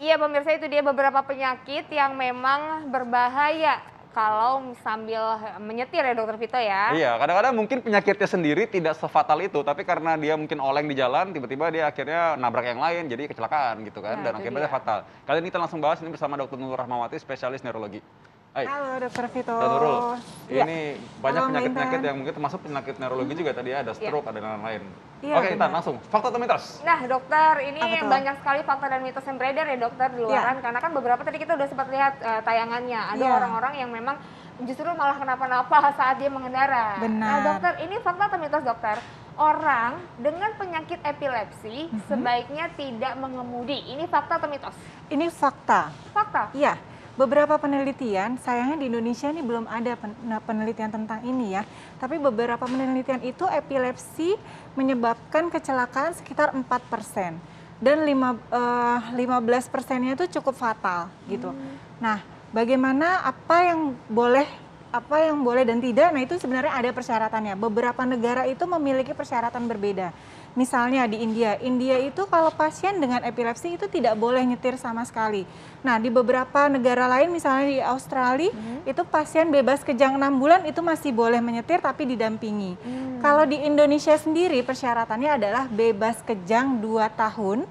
Iya pemirsa, itu dia beberapa penyakit yang memang berbahaya kalau sambil menyetir ya Dokter Vito ya. Iya, kadang-kadang mungkin penyakitnya sendiri tidak sefatal itu, tapi karena dia mungkin oleng di jalan, tiba-tiba dia akhirnya nabrak yang lain, jadi kecelakaan gitu kan, Nah, dan itu akibatnya dia. fatal. Kali ini kita langsung bahas ini bersama Dr. Nurul Rahmawati, spesialis neurologi. Hai, Halo Dokter Vito. Dr. Nurul. Iya. Ini banyak Halo, Mbak penyakit-penyakit Intan. yang mungkin termasuk penyakit neurologi juga tadi ya, ada stroke, ada lain-lain. Iya, Oke, Intan, benar. langsung. Fakta atau mitos? Nah dokter, ini Apa tuh? banyak sekali fakta dan mitos yang beredar ya dokter di luaran. Karena kan beberapa tadi kita udah sempat lihat tayangannya. Ada Iya. orang-orang yang memang justru malah kenapa-napa saat dia mengendara. Nah Benar. dokter, ini fakta atau mitos dokter? Orang dengan penyakit epilepsi sebaiknya tidak mengemudi. Ini fakta atau mitos? Ini fakta. Fakta. Iya, beberapa penelitian, sayangnya di Indonesia ini belum ada penelitian tentang ini ya. Tapi beberapa penelitian itu epilepsi menyebabkan kecelakaan sekitar 4%. Dan 15%-nya itu cukup fatal gitu. Nah, bagaimana apa yang boleh dan tidak, nah itu sebenarnya ada persyaratannya. Beberapa negara itu memiliki persyaratan berbeda. Misalnya di India itu kalau pasien dengan epilepsi itu tidak boleh nyetir sama sekali. Nah di beberapa negara lain misalnya di Australia itu pasien bebas kejang 6 bulan itu masih boleh menyetir tapi didampingi. Kalau di Indonesia sendiri persyaratannya adalah bebas kejang 2 tahun,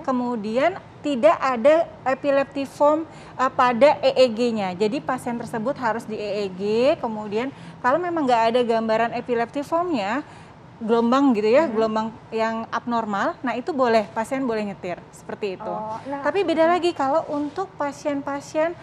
kemudian tidak ada epileptiform pada EEG-nya. Jadi pasien tersebut harus di EEG, kemudian kalau memang nggak ada gambaran epileptiformnya, gelombang gitu ya, gelombang yang abnormal, nah itu boleh, pasien boleh nyetir, seperti itu. Oh, nah. Tapi beda lagi kalau untuk pasien-pasien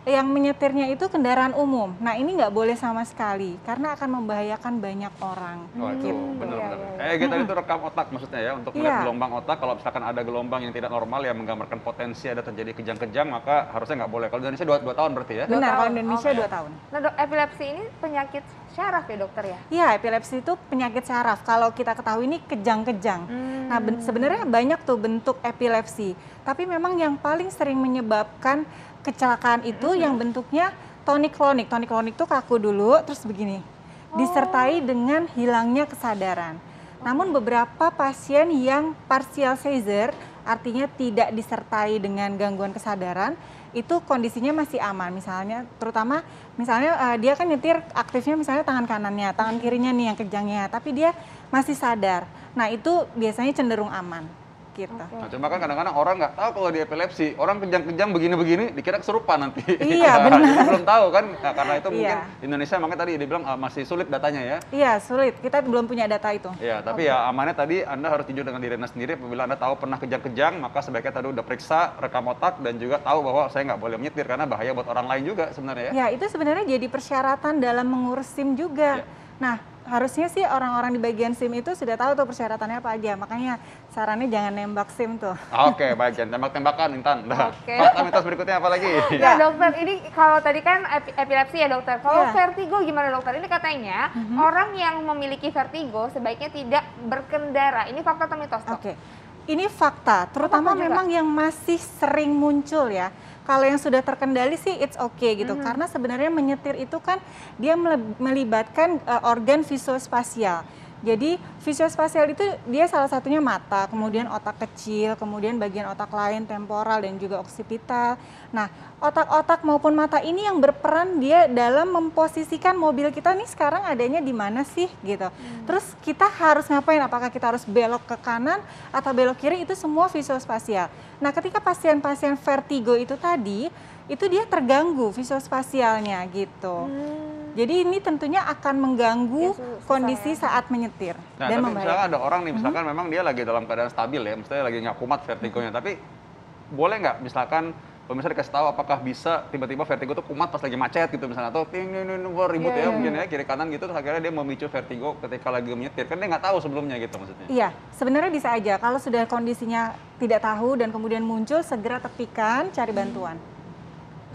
yang menyetirnya itu kendaraan umum. Nah ini nggak boleh sama sekali, karena akan membahayakan banyak orang. Oh itu benar-benar. Iya. EEG tadi itu rekam otak maksudnya ya, untuk melihat Iya. gelombang otak. Kalau misalkan ada gelombang yang tidak normal yang menggambarkan potensi ada terjadi kejang-kejang, maka harusnya nggak boleh. Kalau di Indonesia 2 tahun berarti ya? Benar, kalau tahun, Indonesia oke. 2 tahun. Nah dok, epilepsi ini penyakit syaraf ya dokter ya? Iya, epilepsi itu penyakit saraf. Kalau kita ketahui ini kejang-kejang. Nah, sebenarnya banyak tuh bentuk epilepsi. Tapi memang yang paling sering menyebabkan kecelakaan itu yang bentuknya tonik-klonik. Tonik-klonik itu kaku dulu, terus begini. Disertai dengan hilangnya kesadaran. Namun beberapa pasien yang partial seizure, artinya tidak disertai dengan gangguan kesadaran, itu kondisinya masih aman. Misalnya, terutama misalnya dia kan nyetir aktifnya misalnya tangan kanannya, tangan kirinya nih yang kejangnya, tapi dia masih sadar. Nah itu biasanya cenderung aman. Gitu. Nah, cuma kan kadang-kadang orang nggak tahu kalau dia epilepsi, orang kejang-kejang begini-begini, dikira kesurupan nanti. Iya, benar. Jadi belum tahu kan, nah, karena itu mungkin Iya. di Indonesia makanya tadi dibilang masih sulit datanya ya. Iya, sulit. Kita belum punya data itu. Ya, tapi ya amannya tadi Anda harus jujur dengan diri Anda sendiri. Apabila Anda tahu pernah kejang-kejang, maka sebaiknya tadi udah periksa rekam otak dan juga tahu bahwa saya nggak boleh menyetir karena bahaya buat orang lain juga sebenarnya ya. Ya, itu sebenarnya jadi persyaratan dalam mengurus SIM juga. Ya. Nah, harusnya sih orang-orang di bagian SIM itu sudah tahu tuh persyaratannya apa aja. Makanya sarannya jangan nembak SIM tuh. Oke, baik. Jangan tembak-tembakan, Intan. Nah, Oke. fakta mitos berikutnya apa lagi? Nah dokter, ini kalau tadi kan epilepsi ya dokter. Kalau Iya. vertigo gimana dokter? Ini katanya orang yang memiliki vertigo sebaiknya tidak berkendara. Ini fakta atau mitos dok? Oke, ini fakta, terutama juga? memang yang masih sering muncul ya. Kalau yang sudah terkendali sih it's okay gitu, karena sebenarnya menyetir itu kan dia melibatkan organ visospasial. Jadi visospasial itu dia salah satunya mata, kemudian otak kecil, kemudian bagian otak lain temporal dan juga oksipital. Nah, otak-otak maupun mata ini yang berperan dia dalam memposisikan mobil kita nih sekarang adanya di mana sih gitu. Terus kita harus ngapain? Apakah kita harus belok ke kanan atau belok kiri? Itu semua visospasial. Nah, ketika pasien-pasien vertigo itu tadi, itu dia terganggu visospasialnya gitu. Jadi ini tentunya akan mengganggu Ya, susah kondisi ya. saat menyetir Nah, dan tapi misalkan membahayakan. ada orang nih, misalkan memang dia lagi dalam keadaan stabil ya, misalnya lagi nggak kumat vertigonya, tapi boleh nggak misalkan pemirsa dikasih tahu apakah bisa tiba-tiba vertigo tuh kumat pas lagi macet gitu misalnya, atau ting ribut ya mungkin ya kiri kanan gitu, terus akhirnya dia memicu vertigo ketika lagi menyetir, kan dia nggak tahu sebelumnya gitu maksudnya. Iya, sebenarnya bisa aja kalau sudah kondisinya tidak tahu dan kemudian muncul segera tepikan, cari bantuan.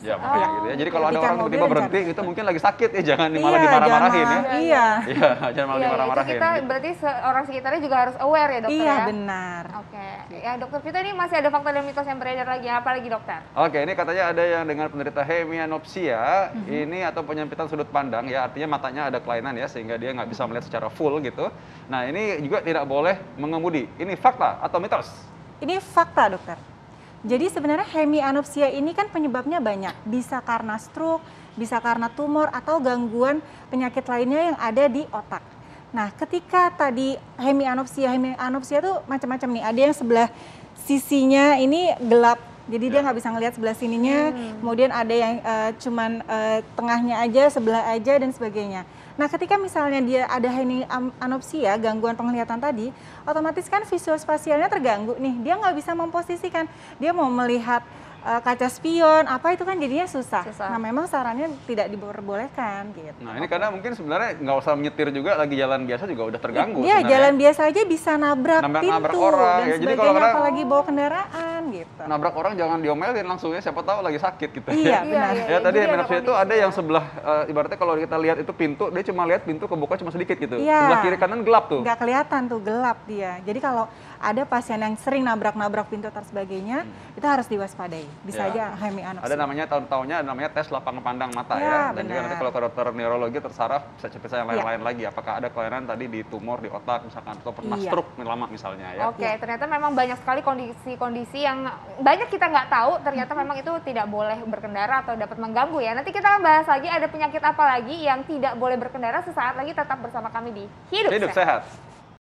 Ya makanya gitu ya. Jadi kalau ada Ketika orang tiba-tiba mobil berhenti itu mungkin lagi sakit ya, jangan malah Iya, dimarah-marahin ya. jangan Iya, Iya, jangan malah Iya, itu dimarah-marahin. kita gitu. berarti orang sekitarnya juga harus aware ya dokter iya ya? benar. Oke, ya dokter Vito ini masih ada fakta dan mitos yang beredar lagi, apa lagi dokter? Oke, ini katanya ada yang dengan penderita hemianopsia, ini atau penyempitan sudut pandang ya, artinya matanya ada kelainan ya, sehingga dia nggak bisa melihat secara full gitu. Nah, ini juga tidak boleh mengemudi. Ini fakta atau mitos? Ini fakta dokter. Jadi sebenarnya hemianopsia ini kan penyebabnya banyak. Bisa karena stroke, bisa karena tumor atau gangguan penyakit lainnya yang ada di otak. Nah, ketika tadi hemianopsia itu macam-macam nih. Ada yang sebelah sisinya ini gelap, jadi dia nggak bisa ngelihat sebelah sininya. Kemudian ada yang cuman tengahnya aja, sebelah aja dan sebagainya. Nah, ketika misalnya dia ada hemianopsia, gangguan penglihatan tadi, otomatis kan visuospasialnya terganggu nih. Dia nggak bisa memposisikan. Dia mau melihat kaca spion, apa itu kan jadinya susah. Nah, memang sarannya tidak diperbolehkan gitu. Nah, ini karena mungkin sebenarnya nggak usah menyetir juga, lagi jalan biasa juga udah terganggu. Iya, jalan biasa aja bisa nabrak pintu orang, dan ya. Jadi sebagainya, apalagi bawa kendaraan gitu. Nabrak orang jangan diomelin langsung ya, siapa tahu lagi sakit gitu. Iya, benar. Ya tadi hemianopsia itu ada yang sebelah, ibaratnya kalau kita lihat itu pintu, dia cuma lihat pintu kebuka cuma sedikit gitu. Iya. Sebelah kiri kanan gelap tuh. Nggak kelihatan tuh, gelap dia. Jadi kalau ada pasien yang sering nabrak-nabrak pintu dan sebagainya, itu harus diwaspadai. Bisa aja hemianopsia. Ada namanya tahun-tahunnya, ada namanya tes lapang pandang mata Ya, Dan benar. juga nanti kalau ke dokter neurologi tersaraf bisa periksa yang lain-lain lagi. Apakah ada kelainan tadi di tumor di otak misalkan atau pernah stroke lama misalnya ya. Oke, ternyata memang banyak sekali kondisi-kondisi yang banyak kita nggak tahu. Ternyata memang itu tidak boleh berkendara atau dapat mengganggu ya. Nanti kita akan bahas lagi ada penyakit apa lagi yang tidak boleh berkendara sesaat lagi. Tetap bersama kami di Hidup Sehat. Sehat.